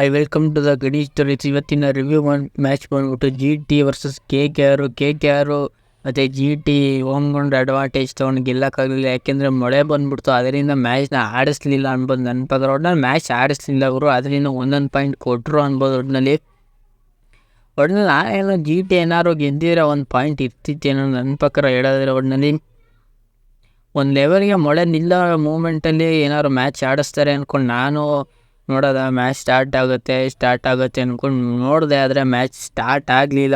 I welcome to the Ganesh stories. ಇವತ್ತಿನ review match ಬಂದ್ಬಿಟ್ಟು GT versus KKR ಮತ್ತು GT home ground advantage ತೊಗೊಂಡು ಗೆಲ್ಲಕ್ಕಾಗಲಿಲ್ಲ. ಯಾಕೆಂದರೆ ಮಳೆ ಬಂದ್ಬಿಡ್ತು, ಅದರಿಂದ ಮ್ಯಾಚ್ನ ಆಡಿಸ್ಲಿಲ್ಲ ಅನ್ಬೋದು. ನನ್ನ ಪ್ರಕಾರ ಒಟ್ಟಿನಲ್ಲಿ ಮ್ಯಾಚ್ ಆಡಿಸ್ಲಿಲ್ಲ ಅವರು, ಅದರಿಂದ ಒಂದೊಂದು ಪಾಯಿಂಟ್ ಕೊಟ್ಟರು ಅನ್ಬೋದು. ಒಟ್ಟಿನಲ್ಲಿ ನಾನೇನೋ GT ಏನಾದ್ರು ಗೆದ್ದಿದ್ರೆ ಒಂದು ಪಾಯಿಂಟ್ ಇರ್ತಿತ್ತೇನೋ ನನ್ನ ಪ್ರಕಾರ ಹೇಳೋದ್ರೆ. ಒಟ್ಟಿನಲ್ಲಿ ಒಂದು ಲೆವೆಲ್ಗೆ ಮಳೆ ನಿಲ್ಲೋ ಮೂಮೆಂಟಲ್ಲಿ ಏನಾದ್ರು ಮ್ಯಾಚ್ ಆಡಿಸ್ತಾರೆ ಅಂದ್ಕೊಂಡು ನಾನು ನೋಡೋದ ಮ್ಯಾಚ್ ಸ್ಟಾರ್ಟ್ ಆಗುತ್ತೆ ಅಂದ್ಕೊಂಡು ನೋಡಿದೆ. ಆದರೆ ಮ್ಯಾಚ್ ಸ್ಟಾರ್ಟ್ ಆಗಲಿಲ್ಲ.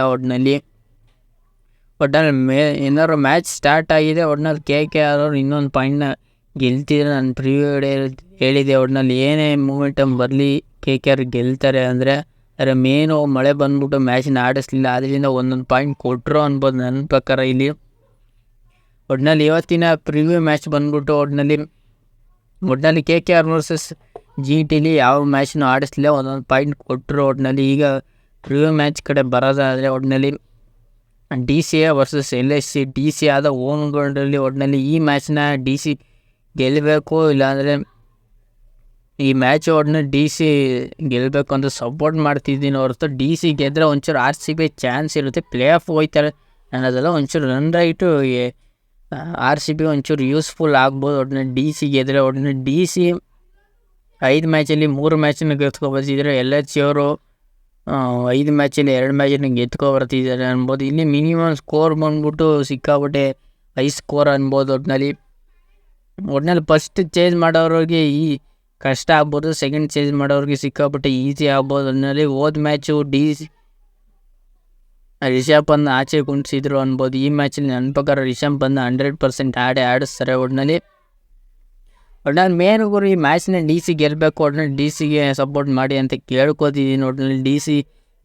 ಒಟ್ಟಿನಲ್ಲಿ ಏನಾದ್ರು ಮ್ಯಾಚ್ ಸ್ಟಾರ್ಟ್ ಆಗಿದೆ. ಒಟ್ಟಿನಲ್ಲಿ KKR ಅವರು ಇನ್ನೊಂದು ಪಾಯಿಂಟ್ನ ಗೆಲ್ತಿದ್ರೆ ನಾನು ಪ್ರಿವ್ಯೂ ಹೇಳಿದೆ. ಒಟ್ಟಿನಲ್ಲಿ ಏನೇ ಮೂಮೆಂಟಮ್ ಬರಲಿ KKR ಗೆಲ್ತಾರೆ ಅಂದರೆ ಮೇನು ಮಳೆ ಬಂದ್ಬಿಟ್ಟು ಮ್ಯಾಚ್ನ ಆಡಿಸ್ಲಿಲ್ಲ, ಅದರಿಂದ ಒಂದೊಂದು ಪಾಯಿಂಟ್ ಕೊಟ್ಟರು ಅನ್ಬೋದು ನನ್ನ ಪ್ರಕಾರ ಇಲ್ಲಿ. ಒಟ್ಟಿನಲ್ಲಿ ಇವತ್ತಿನ ಪ್ರಿವ್ಯೂ ಮ್ಯಾಚ್ ಬಂದ್ಬಿಟ್ಟು ಒಟ್ಟಿನಲ್ಲಿ KKR ವರ್ಸಸ್ GTಲಿ ಯಾವ ಮ್ಯಾಚ್ನೂ ಆಡಿಸ್ಲಿಲ್ಲ, ಒಂದೊಂದು ಪಾಯಿಂಟ್ ಕೊಟ್ಟರು. ಒಟ್ಟಿನಲ್ಲಿ ಈಗ ಪ್ರಿವ್ಯೂ ಮ್ಯಾಚ್ ಕಡೆ ಬರೋದಾದರೆ ಒಟ್ಟಿನಲ್ಲಿ DCA ವರ್ಸಸ್ LSC. DC ಆದ ಓನ್ ಗ್ರೌಂಡಲ್ಲಿ ಒಟ್ಟಿನಲ್ಲಿ ಈ ಮ್ಯಾಚ್ನ DC ಗೆಲ್ಲಬೇಕು, ಇಲ್ಲಾಂದರೆ ಈ ಮ್ಯಾಚ್ ಒಟ್ಟಿನಲ್ಲಿ DC ಗೆಲ್ಲಬೇಕು ಅಂತ ಸಪೋರ್ಟ್ ಮಾಡ್ತಿದ್ದೀನಿ ಹೊರತು DC ಗೆದ್ದರೆ ಒಂಚೂರು RCB ಚಾನ್ಸ್ ಇರುತ್ತೆ, ಪ್ಲೇ ಆಫ್ ಹೋಯ್ತಾರೆ ಅನ್ನೋದೆಲ್ಲ. ಒಂಚೂರು ರನ್ ರೈಟು RCB ಒಂಚೂರು ಯೂಸ್ಫುಲ್ ಆಗ್ಬೋದು. ಒಟ್ಟಿನಲ್ಲಿ DC ಗೆದ್ದರೆ ಒಟ್ಟಿನಲ್ಲಿ DC 5 ಮ್ಯಾಚಲ್ಲಿ 3 ಮ್ಯಾಚನ್ನು ಗೆದ್ಕೊಬರ್ತಿದ್ದಾರೆ. LHC ಅವರು 5 ಮ್ಯಾಚಲ್ಲಿ 2 ಮ್ಯಾಚನ್ನು ಗೆದ್ಕೊಬರ್ತಿದ್ದಾರೆ ಅನ್ಬೋದು. ಇಲ್ಲಿ ಮಿನಿಮಮ್ ಸ್ಕೋರ್ ಬಂದ್ಬಿಟ್ಟು ಸಿಕ್ಕಾಬಿಟ್ಟೆ ಹೈ ಸ್ಕೋರ್ ಅನ್ಬೋದು. ಒಟ್ಟಿನಲ್ಲಿ ಫಸ್ಟ್ ಚೇಂಜ್ ಮಾಡೋರಿಗೆ ಈ ಕಷ್ಟ ಆಗ್ಬೋದು, ಸೆಕೆಂಡ್ ಚೇಂಜ್ ಮಾಡೋರಿಗೆ ಸಿಕ್ಕಾಬಿಟ್ಟೆ ಈಸಿ ಆಗ್ಬೋದು. ಒಟ್ಟಿನಲ್ಲಿ ಹೋದ ಮ್ಯಾಚು ರಿಷಬ್ ಪಂತ್ ಆಚೆ ಕುಣಿಸಿದ್ರು ಅನ್ಬೋದು. ಈ ಮ್ಯಾಚಲ್ಲಿ ನನ್ನ ಪ್ರಕಾರ ರಿಷಬ್ ಪಂತ್ 100% ಆಡಿಸ್ತಾರೆ. ಒಟ್ಟಿನಲ್ಲಿ ಮೇನ್ ಗುರು ಈ ಮ್ಯಾಚ್ನ DC ಗೆಲ್ಲಬೇಕು. ಒಟ್ಟಿನಲ್ಲಿ DCಗೆ ಸಪೋರ್ಟ್ ಮಾಡಿ ಅಂತ ಕೇಳ್ಕೊತಿದ್ದೀನಿ. ಒಟ್ಟಿನಲ್ಲಿ DC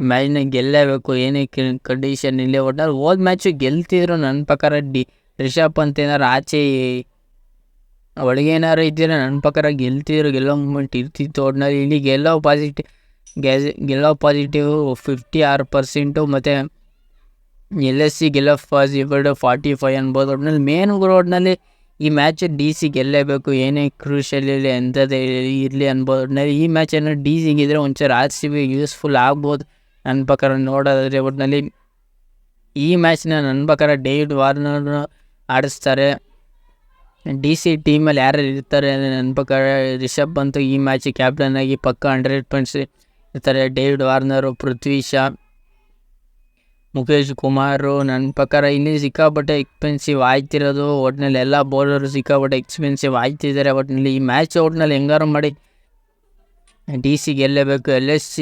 ಮ್ಯಾಚ್ನ ಗೆಲ್ಲೇಬೇಕು ಏನೇ ಕಂಡೀಷನ್ ಇಲ್ಲಿ. ಒಟ್ಟಿನಲ್ಲಿ ಹೋದ ಮ್ಯಾಚು ಗೆಲ್ತಿದ್ರು ನನ್ನ ಪ್ರಕಾರ. ರಿಷಬ್ ಪಂತ್ ಏನಾರು ಆಚೆ ಒಳಗೆ ಏನಾರು ಇದ್ದರೆ ನನ್ನ ಪ್ರಕಾರ ಗೆಲ್ಲೋ ಮೂಮೆಂಟ್ ಇರ್ತಿತ್ತು. ಒಟ್ಟಿನಲ್ಲಿ ಇಲ್ಲಿ ಗೆಲ್ಲೋ ಪಾಸಿಟಿವ್ 56%, ಮತ್ತು LSC ಗೆಲ್ಲೋ ಪಾಸಿಟಿವ್ 45 ಅನ್ಬೋದು. ಒಟ್ಟಿನಲ್ಲಿ ಮೇನ್ ಒಟ್ಟಿನಲ್ಲಿ ಈ ಮ್ಯಾಚ್ DC ಗೆಲ್ಲೇಬೇಕು, ಏನೇ ಕ್ರೂಷಲ್ ಇರಲಿ ಎಂಥದ್ದೇ ಇರಲಿ ಅನ್ಬೋದು. ಒಟ್ಟಿನಲ್ಲಿ ಈ ಮ್ಯಾಚನ್ನು DC ಗೆದ್ದರೆ ಒಂಚೂರು RCB ಯೂಸ್ಫುಲ್ ಆಗ್ಬೋದು ನನ್ನ ಪ್ರಕಾರ ನೋಡೋದಾದರೆ. ಒಟ್ಟಿನಲ್ಲಿ ಈ ಮ್ಯಾಚ್ನ ನನ್ನ ಪ್ರಕಾರ ಡೇವಿಡ್ ವಾರ್ನರ್ ಆಡಿಸ್ತಾರೆ. DC ಟೀಮಲ್ಲಿ ಯಾರ್ಯಾರು ಇರ್ತಾರೆ ನನ್ನ ಪ್ರಕಾರ ರಿಷಬ್ ಪಂತ್ ಈ ಮ್ಯಾಚ್ ಕ್ಯಾಪ್ಟನ್ ಆಗಿ ಪಕ್ಕ 100% ಇರ್ತಾರೆ. David Warner, Prithvi Shaw, Mukesh Kumar. ನನ್ನ ಪ್ರಕಾರ ಇಲ್ಲಿ ಸಿಕ್ಕಾಪಟ್ಟೆ ಎಕ್ಸ್ಪೆನ್ಸಿವ್ ಆಯ್ತಿರೋದು. ಒಟ್ಟಿನಲ್ಲಿ ಎಲ್ಲ ಬೌಲರು ಸಿಕ್ಕಾಪಟ್ಟೆ ಎಕ್ಸ್ಪೆನ್ಸಿವ್ ಆಯ್ತಿದ್ದಾರೆ. ಒಟ್ಟಿನಲ್ಲಿ ಈ ಮ್ಯಾಚ್ ಒಟ್ಟಿನಲ್ಲಿ ಹೆಂಗಾರು ಮಾಡಿ DC ಗೆಲ್ಲಬೇಕು. LSC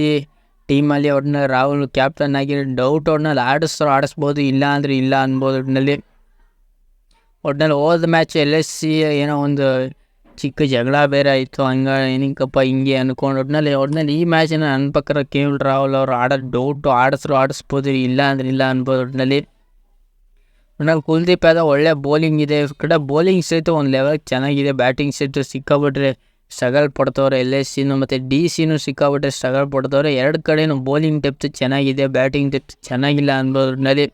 ಟೀಮಲ್ಲಿ ಒಟ್ಟಿನಲ್ಲಿ ರಾಹುಲ್ ಕ್ಯಾಪ್ಟನ್ ಆಗಿ ಡೌಟ್. ಒಟ್ಟಿನಲ್ಲಿ ಆಡಿಸ್ಬೋದು, ಇಲ್ಲ ಅಂದರೆ ಇಲ್ಲ ಅನ್ಬೋದು. ಒಟ್ಟಿನಲ್ಲಿ ಹೋದ ಮ್ಯಾಚ್ LSC ಏನೋ ಒಂದು ಚಿಕ್ಕ ಜಗಳ ಬೇರೆ ಆಯಿತು, ಏನಕ್ಕಪ್ಪ ಹಿಂಗೆ ಅಂದ್ಕೊಂಡು. ಒಟ್ಟಿನಲ್ಲಿ ಈ ಮ್ಯಾಚಿನ ನನ್ನ ಪ್ರಕಾರ KL ರಾಹುಲ್ ಅವರು ಆಡೋದು ಡೌಟು. ಆಡಿಸ್ಬೋದು, ಇಲ್ಲ ಅಂದರೆ ಇಲ್ಲ ಅನ್ಬೋದು. ಒಟ್ಟಿನಲ್ಲಿ ಕುಲ್ದೀಪ್ ಯಾದವ್ ಒಳ್ಳೆ ಬೌಲಿಂಗ್ ಇದೆ. ಕಡೆ ಬೌಲಿಂಗ್ ಸಹಿತ ಒಂದು ಲೆವೆಲ್ಗೆ ಚೆನ್ನಾಗಿದೆ, ಬ್ಯಾಟಿಂಗ್ ಸಹಿತ ಸಿಕ್ಕಾಬಿಟ್ರೆ ಸ್ಟ್ರಗಲ್ ಪಡ್ತವ್ರೆ. LSCನೂ ಮತ್ತು DCನೂ ಸಿಕ್ಕಾಬಿಟ್ರೆ ಸ್ಟ್ರಗಲ್ ಪಡ್ತವ್ರೆ. ಎರಡು ಕಡೆಯೂ ಬೌಲಿಂಗ್ ಡೆಪ್ತ್ ಚೆನ್ನಾಗಿದೆ, ಬ್ಯಾಟಿಂಗ್ ಡೆಪ್ತ್ ಚೆನ್ನಾಗಿಲ್ಲ ಅನ್ಬೋದು.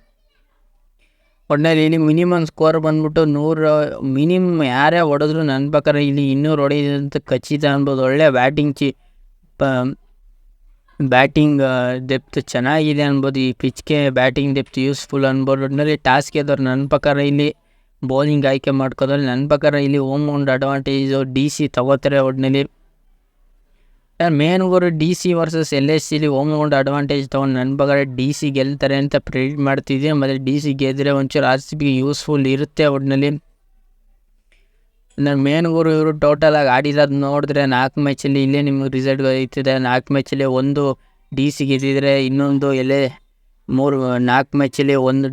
ಒಟ್ಟಿನಲ್ಲಿ ಇಲ್ಲಿ ಮಿನಿಮಮ್ ಸ್ಕೋರ್ ಬಂದ್ಬಿಟ್ಟು 100 ಮಿನಿಮಮ್ ಯಾರೇ ಹೊಡೆದ್ರು ನನ್ನ ಪ್ರಕಾರ ಇಲ್ಲಿ 200 ಹೊಡೆಯೋದಂತ ಖಚಿತ ಅನ್ಬೋದು. ಒಳ್ಳೆ ಬ್ಯಾಟಿಂಗ್ ಡೆಪ್ತ್ ಚೆನ್ನಾಗಿದೆ ಅನ್ಬೋದು. ಈ ಪಿಚ್ಗೆ ಬ್ಯಾಟಿಂಗ್ ಡೆಪ್ತ್ ಯೂಸ್ಫುಲ್ ಅನ್ಬೋದು. ಒಟ್ಟಿನಲ್ಲಿ ಟಾಸ್ ಗೆದ್ದವ್ರು ನನ್ನ ಪ್ರಕಾರ ಇಲ್ಲಿ ಬೌಲಿಂಗ್ ಆಯ್ಕೆ ಮಾಡ್ಕೋದ್ರೆ ನನ್ನ ಪ್ರಕಾರ ಇಲ್ಲಿ ಹೋಮ್ ಗ್ರೌಂಡ್ ಅಡ್ವಾಂಟೇಜು DC ತಗೋತಾರೆ. ಒಟ್ಟಿನಲ್ಲಿ ಮೇನ್ ಗುರು DC ವರ್ಸಸ್ LSCಲಿ ಹೋಮ್ ಗ್ರೌಂಡ್ ಅಡ್ವಾಂಟೇಜ್ ತೊಗೊಂಡು ನನ್ನ ಪ್ರಕಾರ DC ಗೆಲ್ತಾರೆ ಅಂತ ಪ್ರೆಡಿಕ್ಟ್ ಮಾಡ್ತಿದ್ದೆ. ಮತ್ತು DC ಗೆದ್ದರೆ ಒಂಚೂರು RCB ಯೂಸ್ಫುಲ್ ಇರುತ್ತೆ. ಒಟ್ಟಿನಲ್ಲಿ ಮೇನ್ ಗುರು ಇವರು ಟೋಟಲಾಗಿ ಆಡಿರೋದು ನೋಡಿದ್ರೆ 4 ಮ್ಯಾಚಲ್ಲಿ ಇಲ್ಲೇ ನಿಮಗೆ ರಿಸಲ್ಟ್ ಬರೀತಿದೆ. 4 ಮ್ಯಾಚಲ್ಲಿ ಒಂದು DC ಗೆದ್ದಿದ್ರೆ, ಇನ್ನೊಂದು 4 ಮ್ಯಾಚಲ್ಲಿ ಒಂದು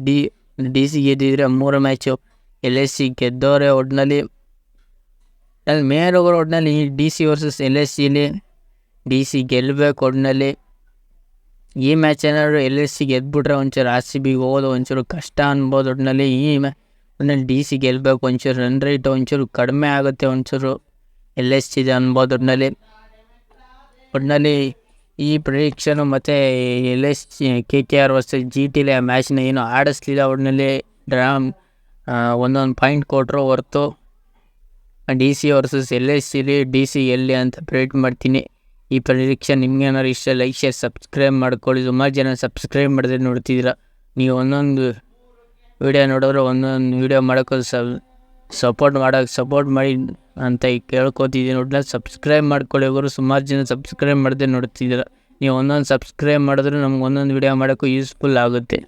DC ಗೆದ್ದಿದ್ರೆ, 3 ಮ್ಯಾಚು LSC ಗೆದ್ದವ್ರೆ. ಒಟ್ಟಿನಲ್ಲಿ ಮೇನ್ ಗುರು ಒಟ್ಟಿನಲ್ಲಿ DC ವರ್ಸಸ್ LSCಲಿ DC ಗೆಲ್ಲಬೇಕು. ಒಟ್ಟಿನಲ್ಲಿ ಈ ಮ್ಯಾಚ್ ಏನಾದ್ರು LSC ಗೆದ್ಬಿಟ್ರೆ ಒಂಚೂರು RCBಗೆ ಹೋಗೋದು ಒಂಚೂರು ಕಷ್ಟ ಅನ್ಬೋದು. ಒಟ್ಟಿನಲ್ಲಿ ಒಟ್ಟಿನಲ್ಲಿ DC ಗೆಲ್ಲಬೇಕು. ಒಂಚೂರು ರನ್ ರೇಟ್ ಒಂಚೂರು ಕಡಿಮೆ ಆಗುತ್ತೆ, ಒಂಚೂರು LSC ಇದೆ ಅನ್ಬೋದು. ಒಟ್ಟಿನಲ್ಲಿ ಈ ಪ್ರಿಡಿಕ್ಷನು ಮತ್ತು LSC KKR ವರ್ಸಸ್ GTಲಿ ಆ ಮ್ಯಾಚ್ನ ಏನು ಆಡಿಸ್ಲಿಲ್ಲ. ಒಟ್ಟಿನಲ್ಲಿ ಒಂದೊಂದು ಪಾಯಿಂಟ್ ಕೊಟ್ಟರು ಹೊರತು DC ವರ್ಸಸ್ LSCಲಿ DC ಗೆಲ್ಲಿ ಅಂತ ಪ್ರೆಡಿಕ್ಟ್ ಮಾಡ್ತೀನಿ. ಈ ಪ್ರೆಡಿಕ್ಷನ್ ನಿಮ್ಗೆ ಏನಾದ್ರು ಇಷ್ಟ ಲೈಕ್ ಶೇರ್ ಸಬ್ಸ್ಕ್ರೈಬ್ ಮಾಡ್ಕೊಳ್ಳಿ. ಸುಮಾರು ಜನ ಸಬ್ಸ್ಕ್ರೈಬ್ ಮಾಡಿದ್ರೆ ನೋಡ್ತಿದ್ದೀರಾ. ನೀವು ಒಂದೊಂದು ವೀಡಿಯೋ ನೋಡಿದ್ರೆ ಒಂದೊಂದು ವೀಡಿಯೋ ಮಾಡೋಕ್ಕೆ ಸಪೋರ್ಟ್ ಮಾಡಿ ಅಂತ ಕೇಳ್ಕೊತಿದ್ದೀನಿ. ಒಟ್ನಲ್ಲಿ ಸಬ್ಸ್ಕ್ರೈಬ್ ಮಾಡ್ಕೊಳ್ಳಿ. ಅವರು ಸುಮಾರು ಜನ ಸಬ್ಸ್ಕ್ರೈಬ್ ಮಾಡದೆ ನೋಡ್ತಿದ್ದೀರಾ. ನೀವು ಒಂದೊಂದು ಸಬ್ಸ್ಕ್ರೈಬ್ ಮಾಡಿದ್ರೆ ನಮ್ಗೆ ಒಂದೊಂದು ವೀಡಿಯೋ ಮಾಡೋಕ್ಕೂ ಯೂಸ್ಫುಲ್ ಆಗುತ್ತೆ.